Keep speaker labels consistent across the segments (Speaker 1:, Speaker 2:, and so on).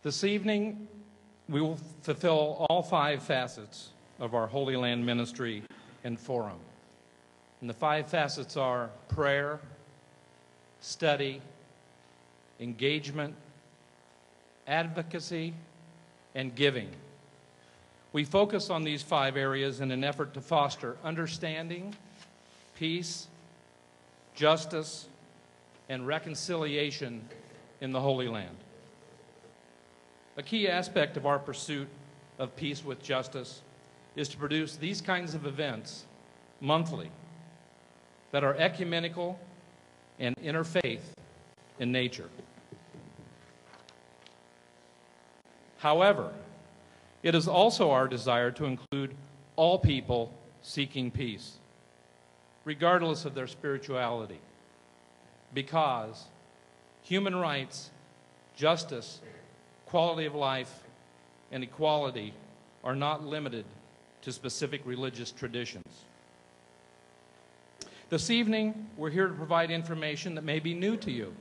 Speaker 1: This evening, we will fulfill all 5 facets of our Holy Land Ministry and Forum. And the 5 facets are prayer, study, engagement, advocacy, and giving. We focus on these 5 areas in an effort to foster understanding, peace, justice, and reconciliation in the Holy Land. A key aspect of our pursuit of peace with justice is to produce these kinds of events monthly that are ecumenical and interfaith in nature. However, it is also our desire to include all people seeking peace, regardless of their spirituality, because human rights, justice, quality of life, and equality are not limited to specific religious traditions. This evening, we're here to provide information that may be new to you.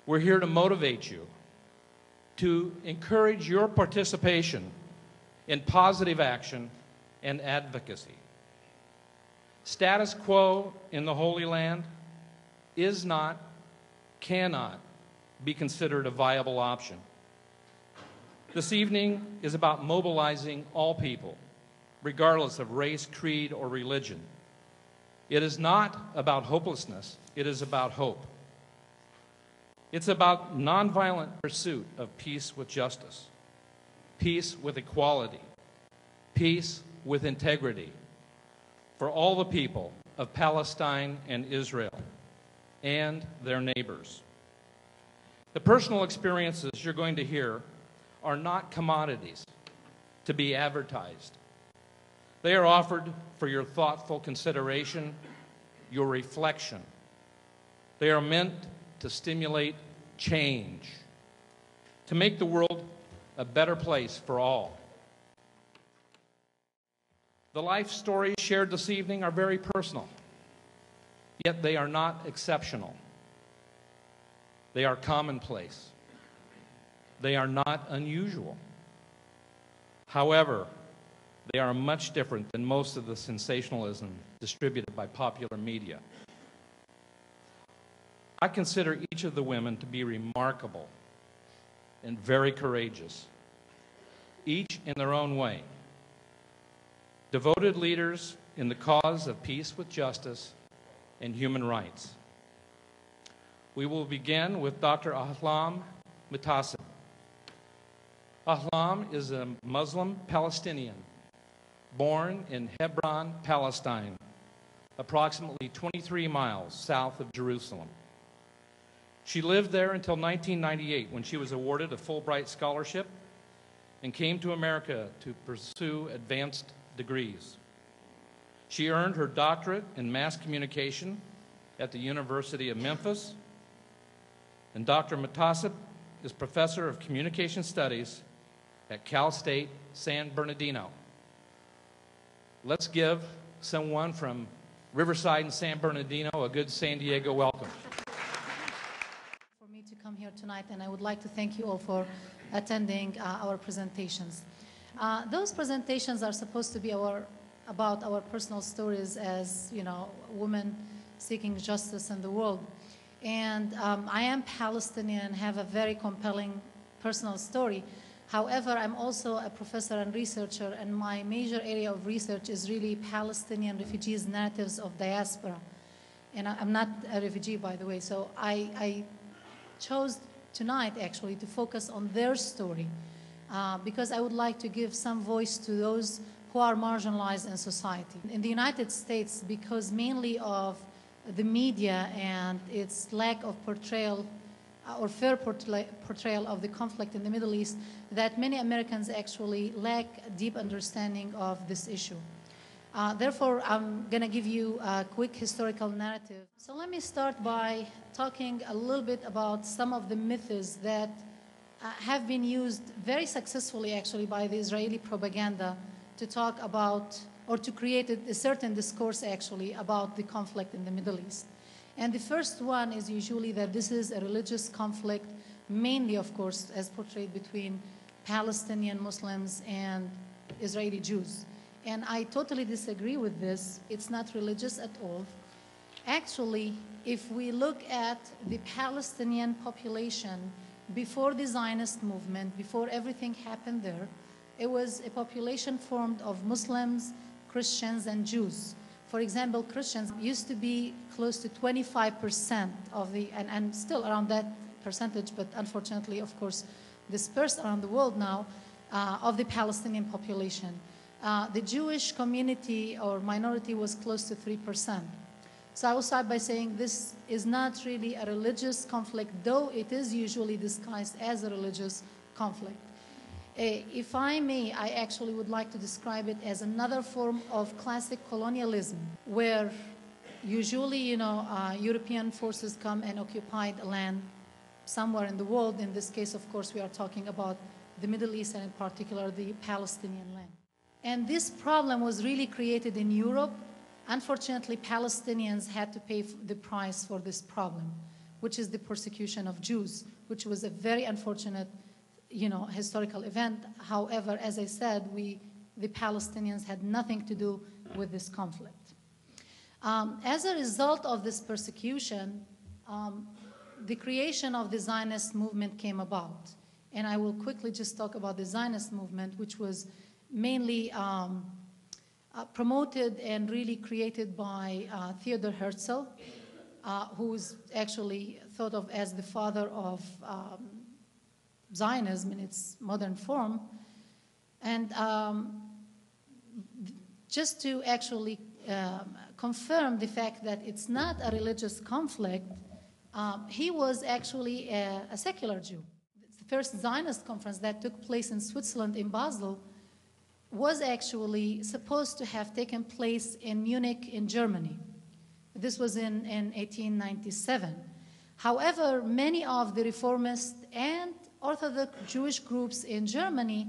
Speaker 1: We're here to motivate you, to encourage your participation in positive action and advocacy. Status quo in the Holy Land is not, cannot be considered a viable option. This evening is about mobilizing all people, regardless of race, creed, or religion. It is not about hopelessness, it is about hope. It's about nonviolent pursuit of peace with justice, peace with equality, peace with integrity for all the people of Palestine and Israel and their neighbors. The personal experiences you're going to hear are not commodities to be advertised. They are offered for your thoughtful consideration, your reflection. They are meant to stimulate change, to make the world a better place for all. The life stories shared this evening are very personal, yet they are not exceptional. They are commonplace. They are not unusual. However, they are much different than most of the sensationalism distributed by popular media. I consider each of the women to be remarkable and very courageous, each in their own way. Devoted leaders in the cause of peace with justice and human rights. We will begin with Dr. Ahlam Muhtaseb. Ahlam is a Muslim Palestinian born in Hebron, Palestine, approximately 23 miles south of Jerusalem. She lived there until 1998 when she was awarded a Fulbright scholarship and came to America to pursue advanced degrees. She earned her doctorate in mass communication at the University of Memphis, and Dr. Mutasa is professor of communication studies at Cal State San Bernardino. Let's give someone from Riverside and San Bernardino a good San Diego welcome.
Speaker 2: For me to come here tonight, and I would like to thank you all for attending our presentations. Those presentations are supposed to be about our personal stories as, women seeking justice in the world. And I am Palestinian, have a very compelling personal story. However, I'm also a professor and researcher, and my major area of research is really Palestinian refugees' narratives of diaspora. And I'm not a refugee, by the way, so I chose tonight, actually, to focus on their story because I would like to give some voice to those who are marginalized in society. In the United States, because mainly of the media and its lack of portrayal or fair portrayal of the conflict in the Middle East, that many Americans actually lack a deep understanding of this issue. Therefore, I'm going to give you a quick historical narrative. So let me start by talking a little bit about some of the myths that have been used very successfully, actually, by the Israeli propaganda to talk about, or to create a certain discourse, actually, about the conflict in the Middle East. And the first one is usually that this is a religious conflict mainly, of course, as portrayed between Palestinian Muslims and Israeli Jews. And I totally disagree with this. It's not religious at all. Actually, if we look at the Palestinian population before the Zionist movement, before everything happened there, it was a population formed of Muslims, Christians, and Jews. For example, Christians used to be close to 25% of the, and still around that percentage, but unfortunately, of course, dispersed around the world now, of the Palestinian population. The Jewish community or minority was close to 3%. So I will start by saying this is not really a religious conflict, though it is usually disguised as a religious conflict. If I may, I actually would like to describe it as another form of classic colonialism, where usually, European forces come and occupy the land somewhere in the world. In this case, of course, we are talking about the Middle East and in particular the Palestinian land. And this problem was really created in Europe. Unfortunately, Palestinians had to pay the price for this problem, which is the persecution of Jews, which was a very unfortunate, historical event. However, as I said, the Palestinians had nothing to do with this conflict. As a result of this persecution, the creation of the Zionist movement came about. And I will quickly just talk about the Zionist movement, which was mainly promoted and really created by Theodor Herzl, who is actually thought of as the father of Zionism in its modern form. And just to actually confirm the fact that it's not a religious conflict, he was actually a secular Jew. The first Zionist conference that took place in Switzerland, in Basel, was actually supposed to have taken place in Munich in Germany. This was in 1897. However, many of the reformist and Orthodox Jewish groups in Germany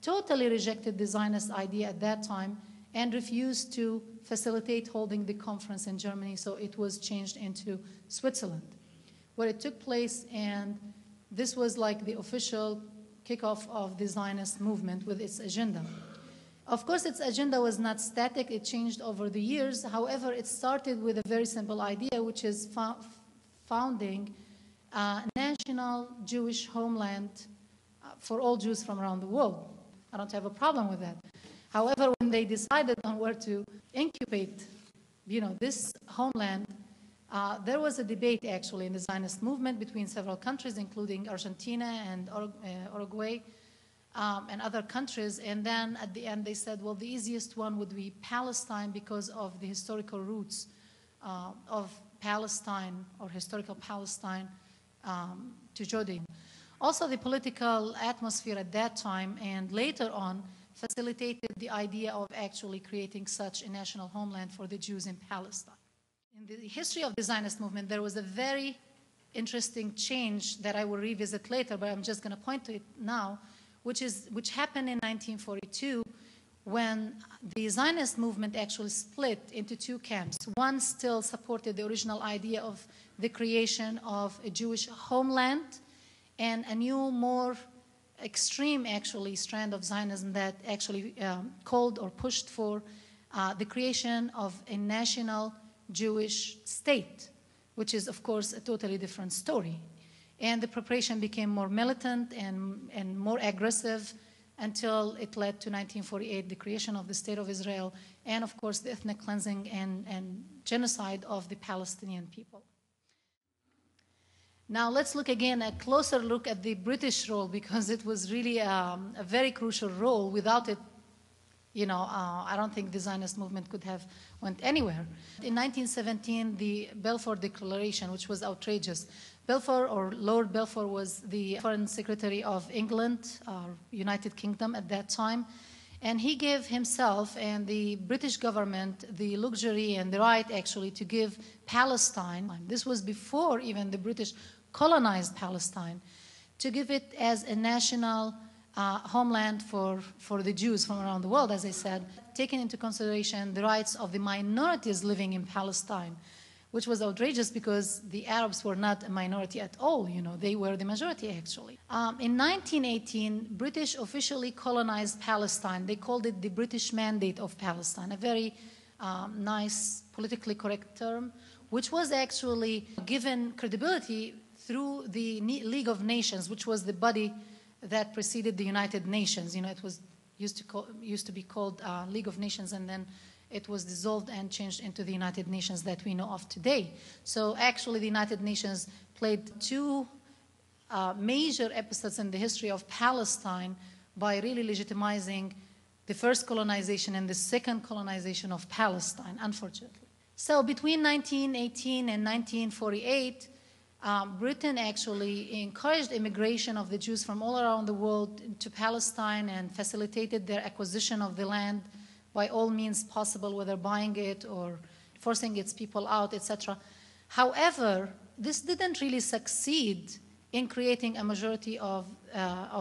Speaker 2: totally rejected the Zionist idea at that time and refused to facilitate holding the conference in Germany, so it was changed into Switzerland, where it took place, and this was like the official kickoff of the Zionist movement with its agenda. Of course, its agenda was not static. It changed over the years. However, it started with a very simple idea, which is founding a national Jewish homeland for all Jews from around the world. I don't have a problem with that. However, when they decided on where to incubate, this homeland, there was a debate actually in the Zionist movement between several countries, including Argentina and Uruguay, and other countries, and then at the end they said, well, the easiest one would be Palestine because of the historical roots of Palestine or historical Palestine to Jordan. Also, the political atmosphere at that time and later on facilitated the idea of actually creating such a national homeland for the Jews in Palestine. In the history of the Zionist movement, there was a very interesting change that I will revisit later, but I'm just going to point to it now, which happened in 1942 when the Zionist movement actually split into two camps. One still supported the original idea of the creation of a Jewish homeland, and a new, more extreme, actually, strand of Zionism that actually called or pushed for the creation of a national Jewish state, which is, of course, a totally different story. And the preparation became more militant and more aggressive until it led to 1948, the creation of the State of Israel, and, of course, the ethnic cleansing and genocide of the Palestinian people. Now let's look again, a closer look at the British role, because it was really a very crucial role. Without it, I don't think the Zionist movement could have went anywhere. In 1917, the Balfour Declaration, which was outrageous. Balfour, or Lord Balfour, was the Foreign Secretary of England, United Kingdom at that time, and he gave himself and the British government the luxury and the right actually to give Palestine, this was before even the British colonized Palestine, to give it as a national homeland for the Jews from around the world, as I said, taking into consideration the rights of the minorities living in Palestine, which was outrageous because the Arabs were not a minority at all. You know, they were the majority, actually. In 1918, British officially colonized Palestine. They called it the British Mandate of Palestine, a very nice, politically correct term, which was actually given credibility through the League of Nations, which was the body that preceded the United Nations. You know, it was used to be called League of Nations, and then it was dissolved and changed into the United Nations that we know of today. So actually, the United Nations played two major episodes in the history of Palestine by really legitimizing the first colonization and the second colonization of Palestine, unfortunately. So between 1918 and 1948, Britain actually encouraged immigration of the Jews from all around the world to Palestine and facilitated their acquisition of the land by all means possible, whether buying it or forcing its people out, etc. However, this didn't really succeed in creating a majority of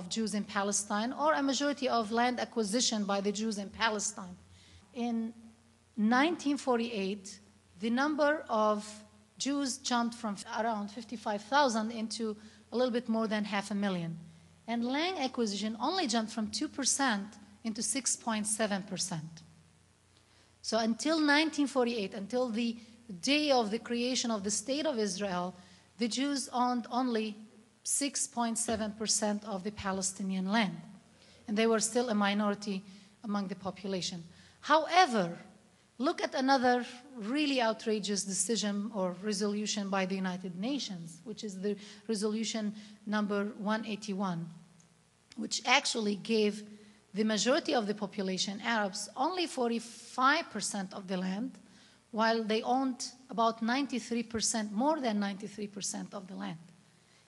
Speaker 2: Jews in Palestine or a majority of land acquisition by the Jews in Palestine. In 1948, the number of Jews jumped from around 55,000 into a little bit more than 500,000. And land acquisition only jumped from 2% into 6.7%. So until 1948, until the day of the creation of the State of Israel, the Jews owned only 6.7% of the Palestinian land. And they were still a minority among the population. However, look at another really outrageous decision or resolution by the United Nations, which is the resolution number 181, which actually gave the majority of the population, Arabs, only 45% of the land, while they owned about 93%, more than 93% of the land,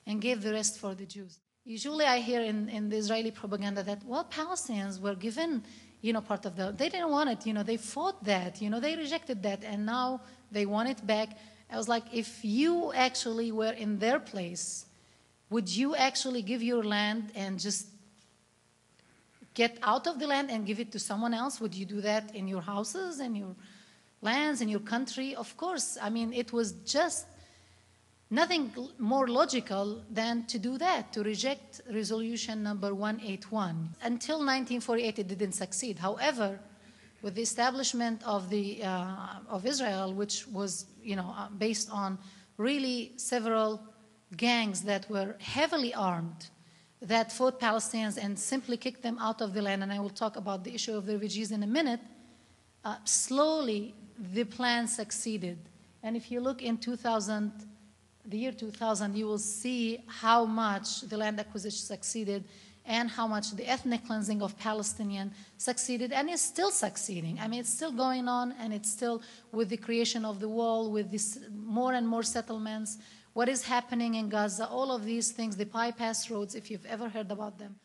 Speaker 2: and gave the rest for the Jews. Usually I hear in the Israeli propaganda that, well, Palestinians were given, you know, part of they didn't want it, you know, they fought that, you know, they rejected that, and now they want it back. I was like, if you actually were in their place, would you actually give your land and just get out of the land and give it to someone else? Would you do that in your houses and your lands and your country? Of course. I mean, it was just nothing more logical than to do that, to reject resolution number 181. Until 1948, it didn't succeed. However, with the establishment of Israel, which was, you know, based on really several gangs that were heavily armed, that fought Palestinians and simply kicked them out of the land, and I will talk about the issue of the refugees in a minute, slowly the plan succeeded. And if you look in the year 2000, you will see how much the land acquisition succeeded and how much the ethnic cleansing of Palestinians succeeded, and is still succeeding. I mean, it's still going on, and it's still with the creation of the wall, with this more and more settlements, what is happening in Gaza, all of these things, the bypass roads, if you've ever heard about them.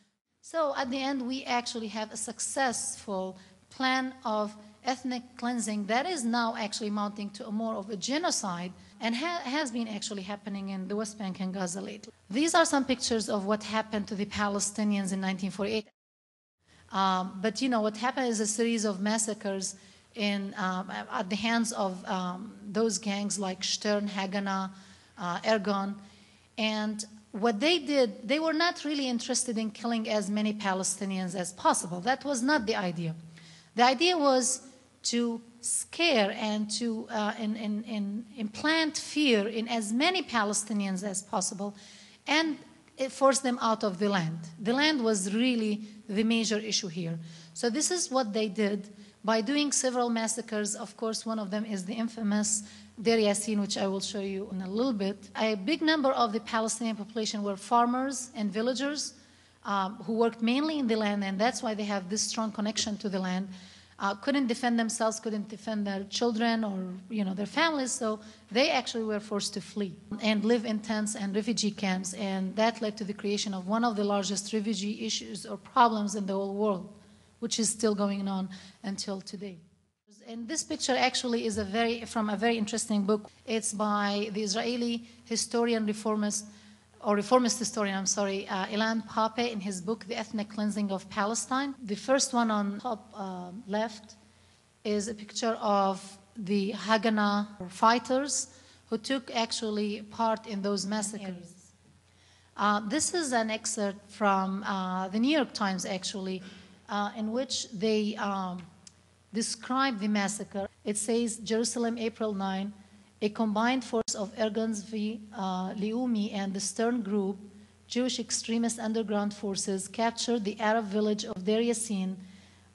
Speaker 2: So at the end, we actually have a successful plan of ethnic cleansing that is now actually mounting to more of a genocide, and has been actually happening in the West Bank and Gaza lately. These are some pictures of what happened to the Palestinians in 1948. But you know, what happened is a series of massacres at the hands of those gangs like Stern, Haganah, Ergon. And what they did, they were not really interested in killing as many Palestinians as possible. That was not the idea. The idea was to scare and to implant fear in as many Palestinians as possible and force them out of the land. The land was really the major issue here. So this is what they did by doing several massacres. Of course, one of them is the infamous Deir Yassin, which I will show you in a little bit. A big number of the Palestinian population were farmers and villagers who worked mainly in the land, and that's why they have this strong connection to the land. Couldn't defend themselves, couldn't defend their children or, you know, their families, so they actually were forced to flee and live in tents and refugee camps, and that led to the creation of one of the largest refugee issues or problems in the whole world, which is still going on until today. And this picture actually is from a very interesting book. It's by the Israeli reformist historian, Ahlam Muhtaseb, in his book, The Ethnic Cleansing of Palestine. The first one on top left is a picture of the Haganah fighters who took actually part in those massacres. This is an excerpt from the New York Times, actually, in which they describe the massacre. It says, Jerusalem, April 9, a combined force of Ergun Zvi, Leumi, and the Stern Group, Jewish extremist underground forces, captured the Arab village of Deir Yassin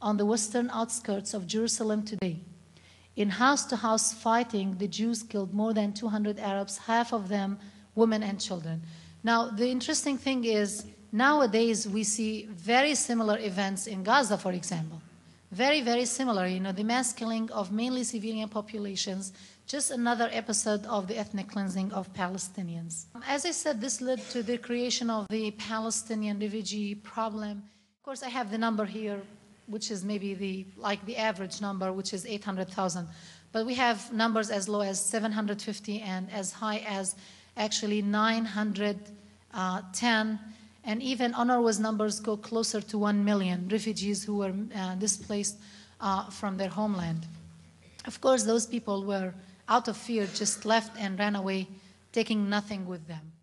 Speaker 2: on the western outskirts of Jerusalem today. In house-to-house fighting, the Jews killed more than 200 Arabs, half of them women and children. Now, the interesting thing is, nowadays we see very similar events in Gaza, for example. Very, very similar, you know, the mass killing of mainly civilian populations, just another episode of the ethnic cleansing of Palestinians. As I said, this led to the creation of the Palestinian refugee problem. Of course, I have the number here, which is maybe the average number, which is 800,000. But we have numbers as low as 750 and as high as actually 910. And even UNRWA's numbers go closer to 1 million refugees who were displaced from their homeland. Of course, those people were out of fear, just left and ran away, taking nothing with them.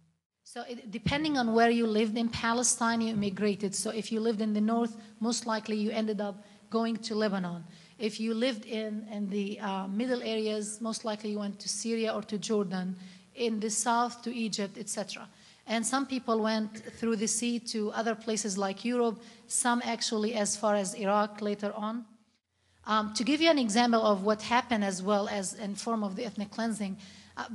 Speaker 2: So depending on where you lived in Palestine, you immigrated. So if you lived in the north, most likely you ended up going to Lebanon. If you lived in the middle areas, most likely you went to Syria or to Jordan. In the south, to Egypt, etc. And some people went through the sea to other places like Europe, some actually as far as Iraq later on. To give you an example of what happened as well as in form of the ethnic cleansing,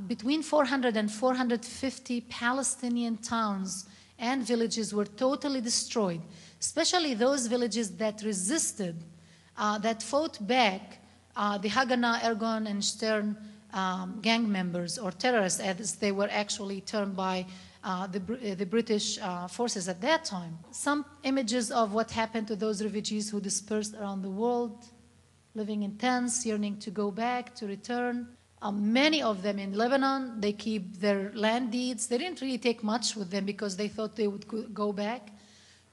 Speaker 2: between 400 and 450 Palestinian towns and villages were totally destroyed, especially those villages that resisted, that fought back the Haganah, Ergun, and Stern gang members, or terrorists as they were actually termed by the British forces at that time. Some images of what happened to those refugees who dispersed around the world, living in tents, yearning to go back, to return. Many of them in Lebanon, they keep their land deeds. They didn't really take much with them because they thought they would go back.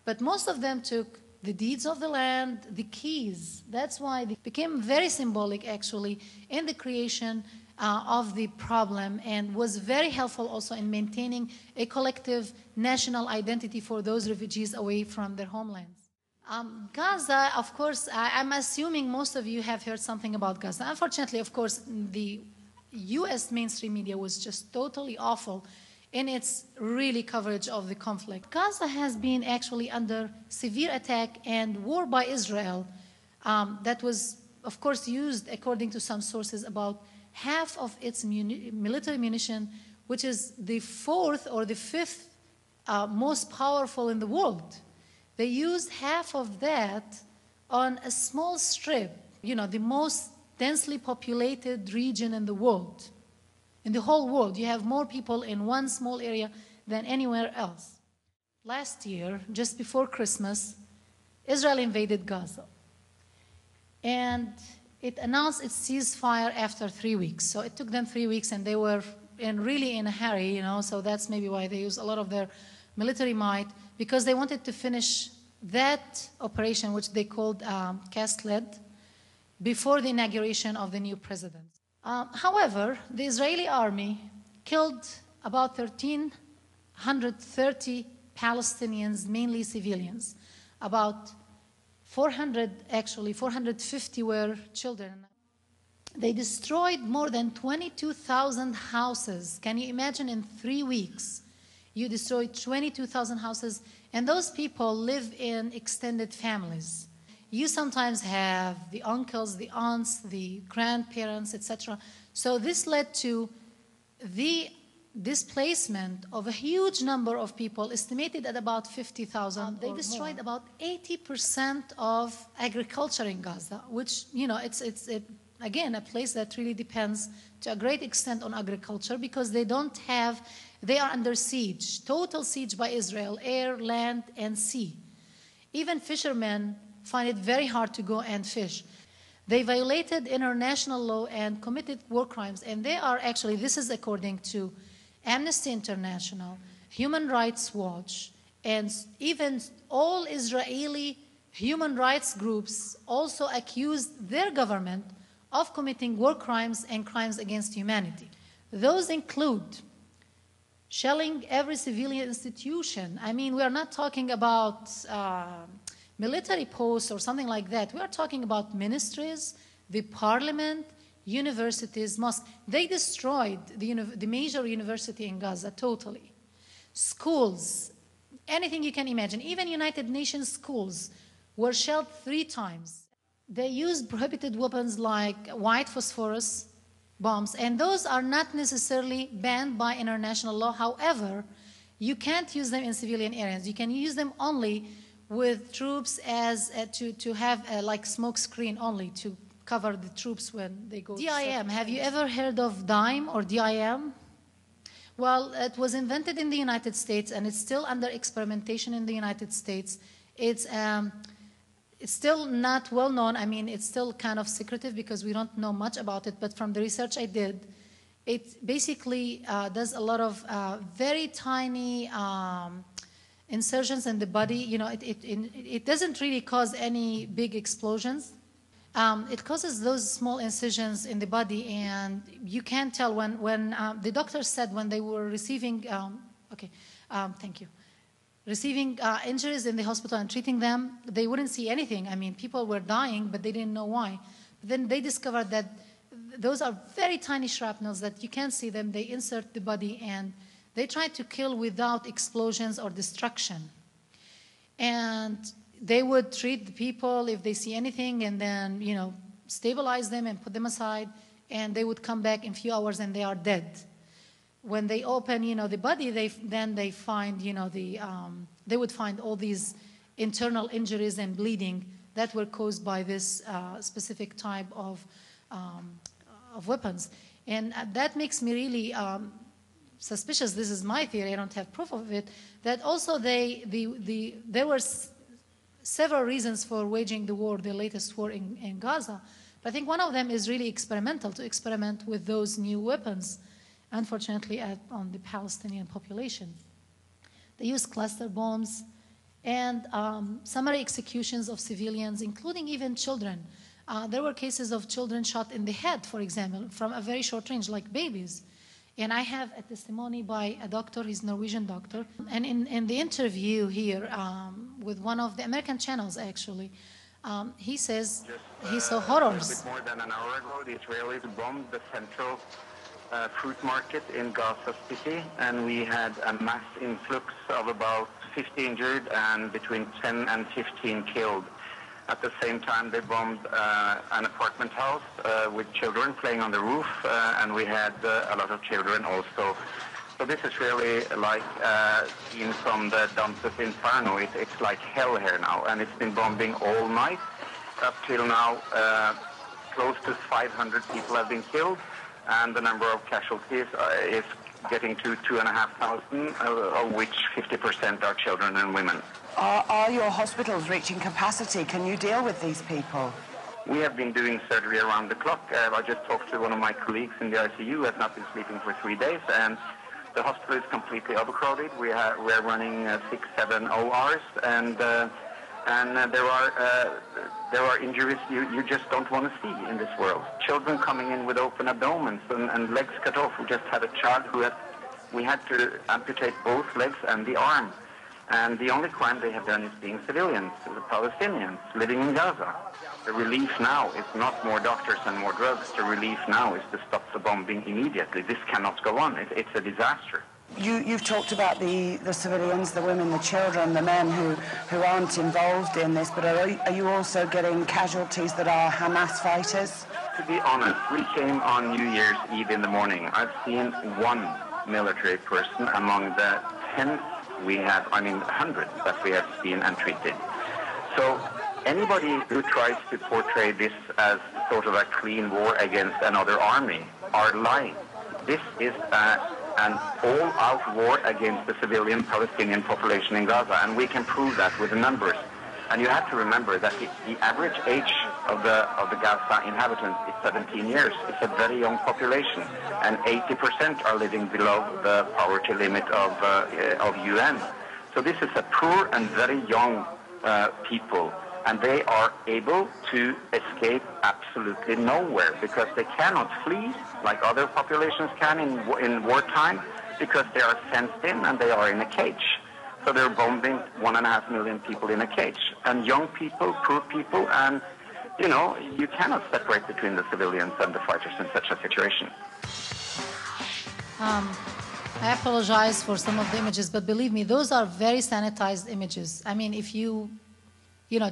Speaker 2: But most of them took the deeds of the land, the keys. That's why they became very symbolic, actually, in the creation of the problem, and was very helpful also in maintaining a collective national identity for those refugees away from their homelands. Gaza, of course, I'm assuming most of you have heard something about Gaza. Unfortunately, of course, the U.S. mainstream media was just totally awful in its really coverage of the conflict. Gaza has been actually under severe attack and war by Israel that was, of course, used, according to some sources, about half of its military munition, which is the fourth or the fifth most powerful in the world. They used half of that on a small strip, you know, the most densely populated region in the world. In the whole world, you have more people in one small area than anywhere else. Last year, just before Christmas, Israel invaded Gaza. And it announced its ceasefire after 3 weeks. So it took them 3 weeks, and they were really in a hurry, you know, so that's maybe why they used a lot of their military might, because they wanted to finish that operation, which they called Cast Lead, before the inauguration of the new president. However, the Israeli army killed about 1,330 Palestinians, mainly civilians. About 450 were children. They destroyed more than 22,000 houses. Can you imagine, in 3 weeks, you destroyed 22,000 houses, and those people live in extended families. You sometimes have the uncles, the aunts, the grandparents, etc. So this led to the displacement of a huge number of people, estimated at about 50,000. They destroyed about 80% of agriculture in Gaza, which, you know, it's again a place that really depends to a great extent on agriculture, because they are under siege, total siege by Israel, air, land, and sea. Even fishermen find it very hard to go and fish. They violated international law and committed war crimes, and they are actually, this is according to Amnesty International, Human Rights Watch, and even all Israeli human rights groups also accused their government of committing war crimes and crimes against humanity. Those include shelling every civilian institution. I mean, we are not talking about military posts or something like that. We are talking about ministries, the parliament, universities, mosques. They destroyed the major university in Gaza totally. Schools, anything you can imagine, even United Nations schools were shelled 3 times. They used prohibited weapons like white phosphorus bombs, and those are not necessarily banned by international law. However, you can't use them in civilian areas. You can use them only with troops as to have like smoke screen only to cover the troops when they go. DIM, have you ever heard of DIM or DIM? Well, it was invented in the United States and it's still under experimentation in the United States. It's still not well known. I mean, it's still kind of secretive because we don't know much about it, but from the research I did, it basically does a lot of very tiny insertions in the body. You know, it doesn't really cause any big explosions. It causes those small incisions in the body, and you can't tell when the doctors said when they were receiving, thank you, receiving injuries in the hospital and treating them, they wouldn't see anything. I mean, people were dying, but they didn't know why. But then they discovered that those are very tiny shrapnels that you can't see them. They insert the body, and they try to kill without explosions or destruction. And they would treat the people if they see anything and then, you know, stabilize them and put them aside, and they would come back in a few hours and they are dead. When they open, you know, the body, they find, you know, they would find all these internal injuries and bleeding that were caused by this specific type of weapons. And that makes me really suspicious. This is my theory. I don't have proof of it. That also there were several reasons for waging the war, the latest war in Gaza. But I think one of them is really experimental, to experiment with those new weapons, unfortunately, on the Palestinian population. They used cluster bombs and summary executions of civilians, including even children. There were cases of children shot in the head, for example, from a very short range, like babies. And I have a testimony by a doctor, he's a Norwegian doctor. And in the interview here with one of the American channels, actually, he says he saw horrors.
Speaker 3: A bit more than an hour ago, the Israelis bombed the central fruit market in Gaza City, and we had a mass influx of about 50 injured and between 10 and 15 killed. At the same time, they bombed an apartment house with children playing on the roof, and we had a lot of children also. So this is really like seen from the Dante's Inferno. It's like hell here now, and it's been bombing all night. Up till now, close to 500 people have been killed, and the number of casualties is getting to 2,500, of which 50% are children and women.
Speaker 4: Are your hospitals reaching capacity? Can you deal with these people?
Speaker 3: We have been doing surgery around the clock. I just talked to one of my colleagues in the ICU who has not been sleeping for 3 days, and the hospital is completely overcrowded. We are running 6-7 ORs, and there are injuries you just don't want to see in this world. Children coming in with open abdomens and legs cut off. We just had a child we had to amputate both legs and the arm. And the only crime they have done is being civilians, the Palestinians living in Gaza. The relief now is not more doctors and more drugs. The relief now is to stop the bombing immediately. This cannot go on. It's a disaster.
Speaker 4: You've talked about the civilians, the women, the children, the men who aren't involved in this, but are you also getting casualties that are Hamas fighters?
Speaker 3: To be honest, we came on New Year's Eve in the morning. I've seen one military person among the 10 we have, hundreds that we have seen and treated. So anybody who tries to portray this as sort of a clean war against another army are lying. This is an all-out war against the civilian Palestinian population in Gaza, and we can prove that with the numbers. And you have to remember that the average age of the Gaza inhabitants is 17 years. It's a very young population, and 80% are living below the poverty limit of UN. So this is a poor and very young people, And they are able to escape absolutely nowhere because they cannot flee like other populations can in wartime because they are fenced in and they are in a cage. So they're bombing 1.5 million people in a cage. And young people, poor people, and, you know, you cannot separate between the civilians and the fighters in such a situation.
Speaker 2: I apologize for some of the images, but believe me, those are very sanitized images. I mean, if you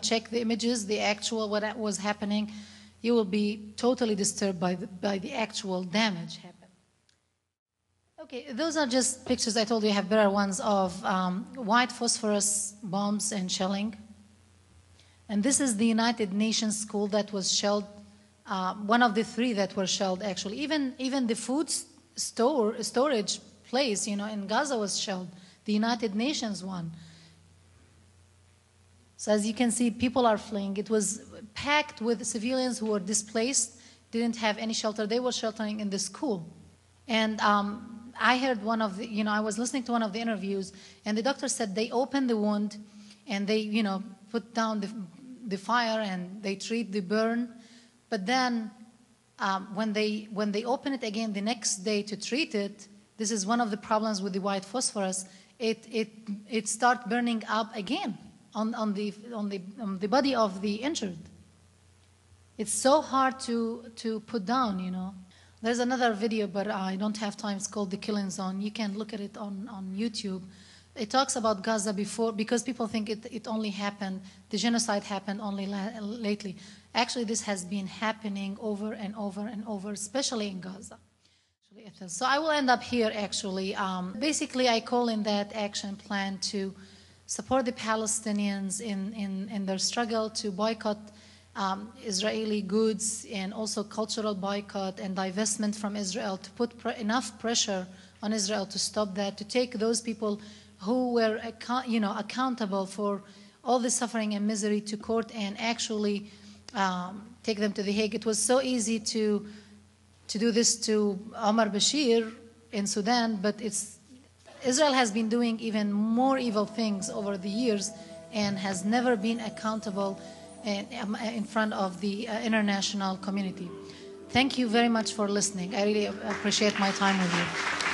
Speaker 2: check the images, the actual what was happening, you will be totally disturbed by the actual damage happened. Okay, those are just pictures. I told you I have better ones of white phosphorus bombs and shelling. And this is the United Nations school that was shelled, one of the 3 that were shelled actually. Even the food storage place, in Gaza was shelled, the United Nations one. So as you can see, people are fleeing. It was packed with civilians who were displaced, didn't have any shelter. They were sheltering in the school. And I heard I was listening to one of the interviews, and the doctor said they opened the wound and they, put down the fire and they treat the burn. But then when they open it again the next day to treat it, this is one of the problems with the white phosphorus, it starts burning up again on the body of the injured. It's so hard to put down, There's another video, but I don't have time. It's called The Killing Zone. You can look at it on YouTube. It talks about Gaza before, because people think it only happened, the genocide happened only lately. Actually, this has been happening over and over and over, especially in Gaza. So I will end up here, actually. Basically, I call in that action plan to support the Palestinians in their struggle to boycott Israeli goods, and also cultural boycott and divestment from Israel, to put enough pressure on Israel to stop that, to take those people who were accountable for all the suffering and misery to court and actually take them to The Hague. It was so easy to do this to Omar Bashir in Sudan, but Israel has been doing even more evil things over the years and has never been accountable in front of the international community. Thank you very much for listening. I really appreciate my time with you.